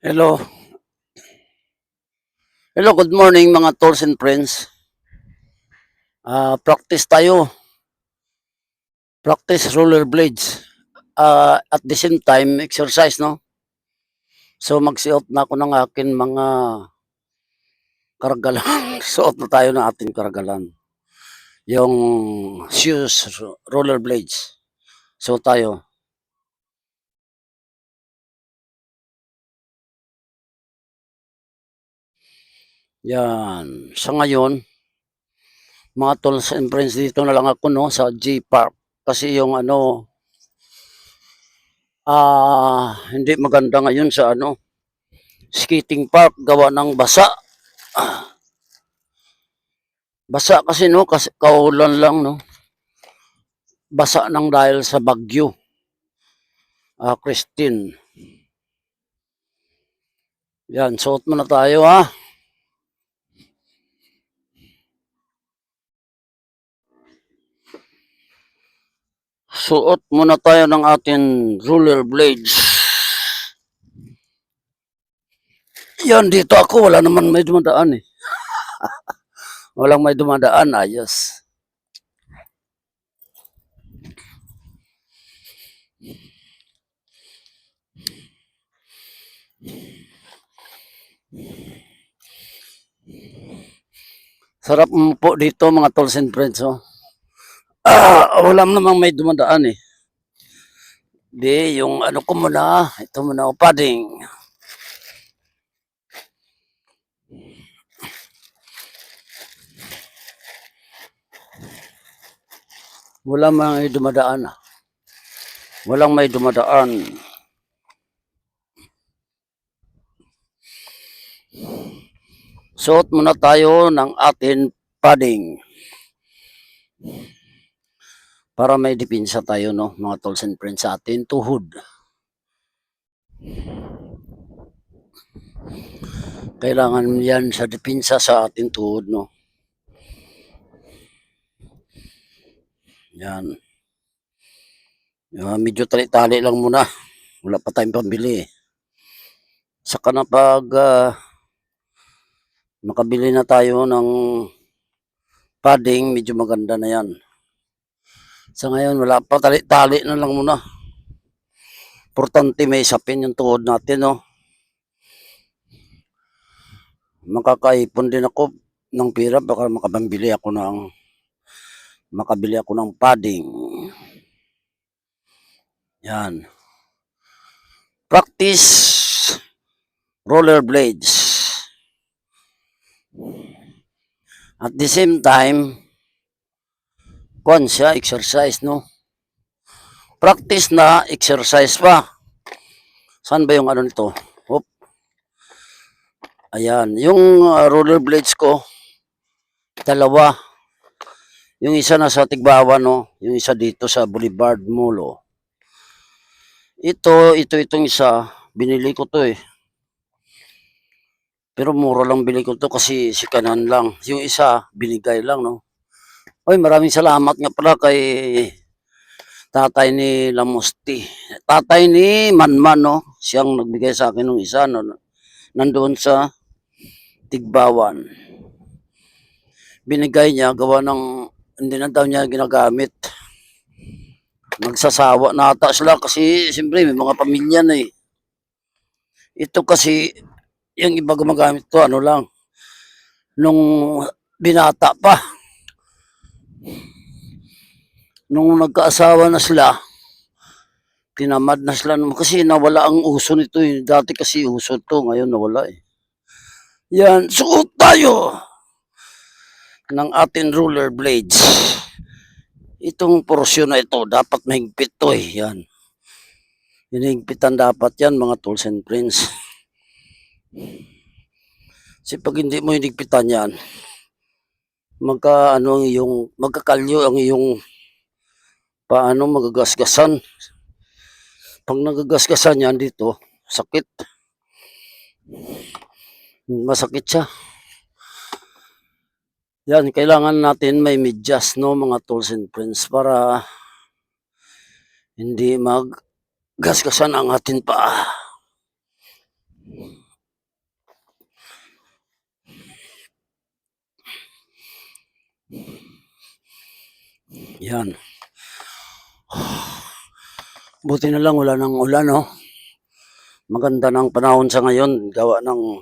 Hello. Hello, good morning mga tools and friends. Practice tayo. Practice rollerblades. At the same time, exercise, no? So, magsuot na ako ng akin mga karagalan. Suot na tayo ng ating karagalan. Yung shoes, rollerblades. So, tayo. Yan. Sa ngayon, mga tools and friends, dito na lang ako, no? Sa G Park. Kasi yung hindi maganda ngayon sa skating park gawa ng basa. Basa kasi, no, kasi kaulan lang, no. Basa nang dahil sa bagyo. Christine. Yan, suot muna tayo ha. Suot muna tayo ng ating rollerblades. Yan, dito ako, wala naman may dumadaan eh. Walang may dumadaan, ayos. Sarap po dito mga tools and friends, oh. Wala namang may dumadaan eh. Di, yung ko muna, ito muna, padding. Wala may dumadaan. Walang may dumadaan. Suot muna tayo ng ating padding. Para may depensa tayo, no, mga tools and friends, sa ating tuhod. Kailangan yan sa depensa sa ating tuhod, no. Yan. Medyo tali-tali lang muna. Wala pa tayong pambili. Saka na pag makabili na tayo ng padding, medyo maganda na yan. Sa ngayon, wala pa, tali-tali na lang muna. Importante may sapin yung tuhod natin, no. Makakaipon din ako ng pera, baka makabili ako ng padding. Yan. Practice rollerblades. At the same time, siya, exercise, no? Practice na, exercise pa. Saan ba yung nito? Hop. Ayan. Yung rollerblades ko, dalawa. Yung isa nasa Tigbawan, no? Yung isa dito sa Boulevard Mall, oh. Itong isa, binili ko to eh. Pero mura lang bili ko to kasi sikanan lang. Yung isa, binigay lang, no? Oy, maraming salamat nga pala kay tatay ni Lamusti. Tatay ni Manman, no? Siyang nagbigay sa akin ng isa, no? Nandoon sa Tigbawan. Binigay niya, gawa ng, hindi na daw niya ginagamit. Magsasawa na ata sila kasi siyempre may mga pamilya na eh. Ito kasi, yung iba gumagamit to, lang, nung binata pa. Nung nagkaasawa na sila, tinamad na sila kasi nawala ang uso nito eh. Dati kasi uso to, ngayon nawala eh. Yan, suot tayo ng ating rollerblades. Itong porsyon na ito, dapat mahigpit to eh. Yan. Hinihigpitan dapat yan mga tools and friends. Kasi pag hindi mo hinigpitan yan, magkakalyo ang iyong paano magagasgasan. Pag nagagasgasan yan dito, sakit. Masakit siya. Yan, kailangan natin may medyas, no, mga tools and friends, para hindi maggasgasan ang ating paa. Yan. Buti na lang wala ng ulan, no? Maganda ng panahon sa ngayon. Gawa ng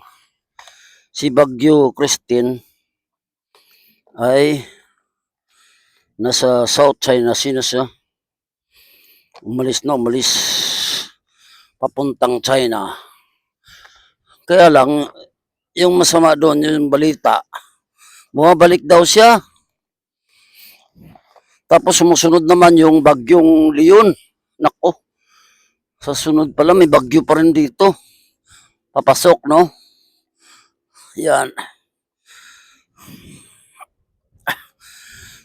si Bagyo Christine ay nasa South China Sea na siya. Umalis na umalis. Papuntang China. Kaya lang, yung masama doon, yung balita, bumabalik daw siya. Tapos sumusunod naman yung bagyong Leon. Nako, sa sunod pala may bagyo pa rin dito. Papasok, no? Yan.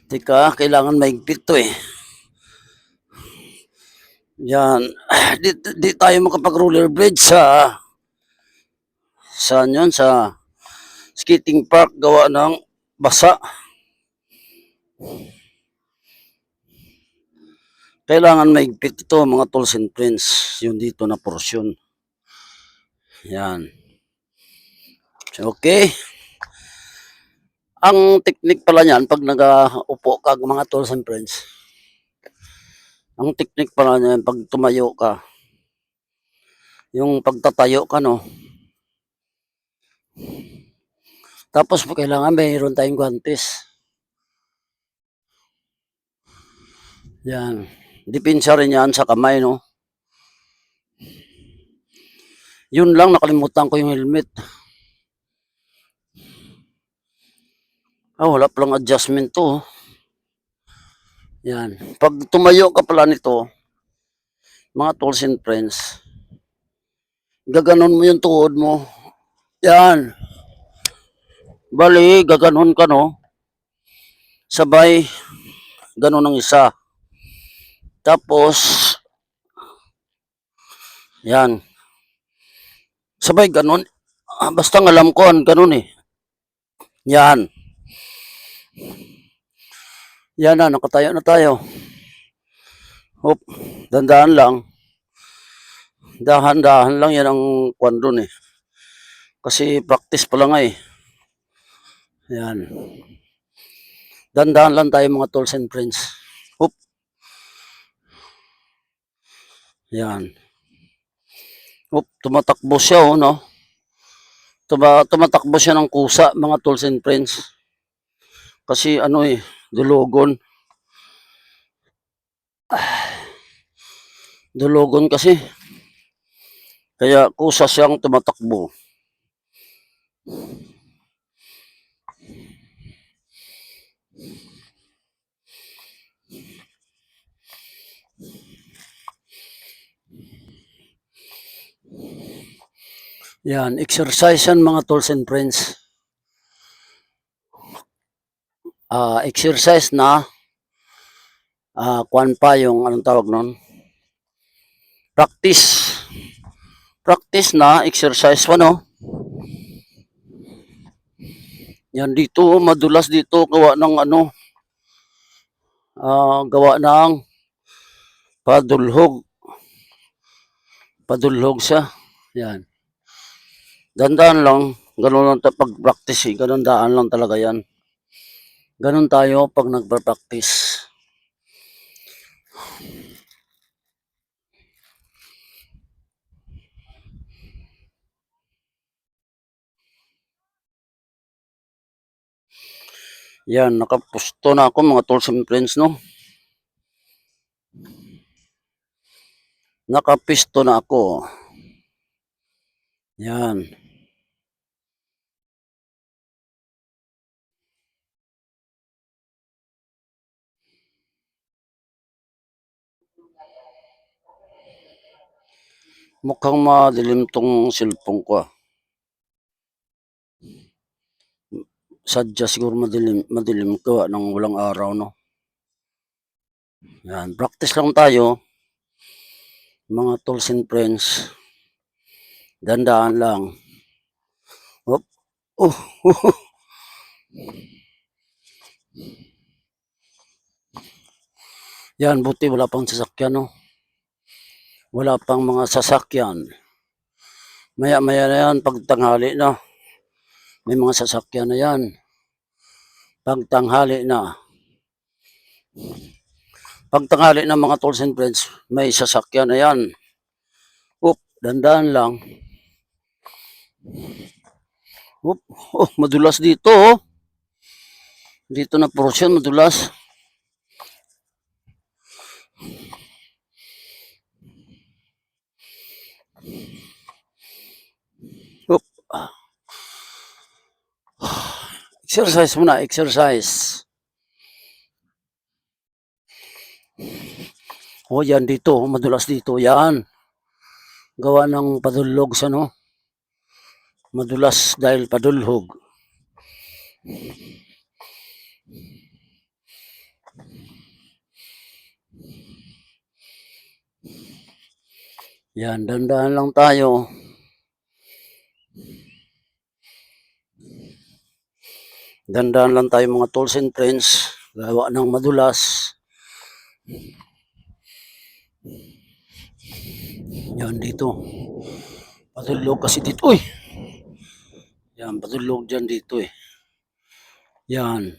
Tika, kailangan maigpit to eh. Yan. Di tayo makapag-rollerblade sa saan yun? Sa skating park gawa ng basa. Kailangan maigpit ito mga tools and friends. Yung dito na porsyon. Yan. Okay. Ang technique pala niyan pag nag-upo ka mga tools and friends. Ang technique pala niyan pag tumayo ka. Yung pagtatayo ka, no. Tapos kailangan mayroon tayong guantes. Yan. Depensa rin yan sa kamay, no. Yun lang, nakalimutan ko yung helmet. Wala palang adjustment to. Yan. Pag tumayo ka pala nito, mga tools and friends, gaganon mo yung tuhod mo. Yan. Bali, gaganon ka, no. Sabay, ganon ang isa. Tapos, yan. Sabay, ganon. Basta alam ko, ganon eh. Yan. Yan na, nakatayo na tayo. Hop, dandahan lang. Dahan-dahan lang yan ang kwan dun eh. Kasi practice pa lang eh. Yan. Dandahan lang tayo mga tools and friends. Hop. Yan. Hop, tumatakbo siya, oh, no? Tumatakbo siya ng kusa, mga tools and friends. Kasi ano eh, dulugon. Dulugon kasi. Kaya kusa siyang tumatakbo. Yan, exercise yan mga tools and friends. Exercise na kwan pa yung anong tawag nun? Practice. Practice na exercise pa, no? Yan dito, madulas dito gawa ng ano, gawa ng padulhog. Padulhog siya. Yan. Dandaan lang, ganun lang pag-practice eh, ganun daan lang talaga yan. Ganun tayo pag nagpa-practice. Yan, nakapusto na ako mga tools and friends, no? Nakapisto na ako. Yan. Mukhang madilim tong cellphone ko. Sadya siguro madilim ko ng walang araw, no? Yan, practice lang tayo. Mga tools and friends. Dandaan lang. Hop. Yan, buti wala pang sasakyan, no? Wala pang mga sasakyan. Maya-maya na yan, pag tanghali na, may mga sasakyan na yan. Pag tanghali na. Pag tanghali na mga tools and friends, may sasakyan na yan. Oop, dandan lang. Oop, oh, madulas dito oh. Dito na portion, madulas. Oop. Exercise muna, exercise. Oh, yan dito, madulas dito, yan. Gawa ng padulog sa no. Madulas dahil padulhog. Yan, dandahan lang tayo. Dandahan lang tayo mga tools and friends. Gawa ng madulas. Yan dito. Padulog kasi dito. Uy! Yan, padulog dyan dito eh. Yan.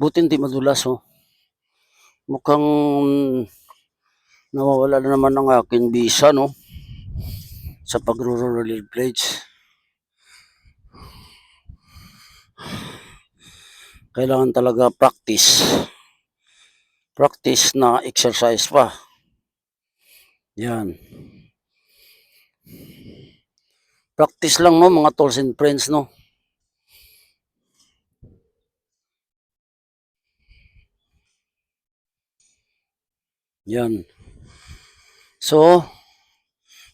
Buti hindi madulas oh. Mukhang nawawala na naman ang aking visa no. Sa pagro-roller blades. Kailangan talaga practice. Practice na exercise pa. Yan. Practice lang no mga tools and friends no. Yan. So,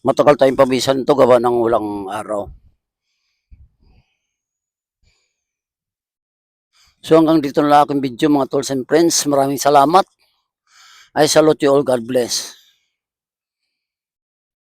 matagal tayong pabisan ito gawa ng walang araw. So hanggang dito na lang aking video mga tools and friends. Maraming salamat. I salute you all. God bless.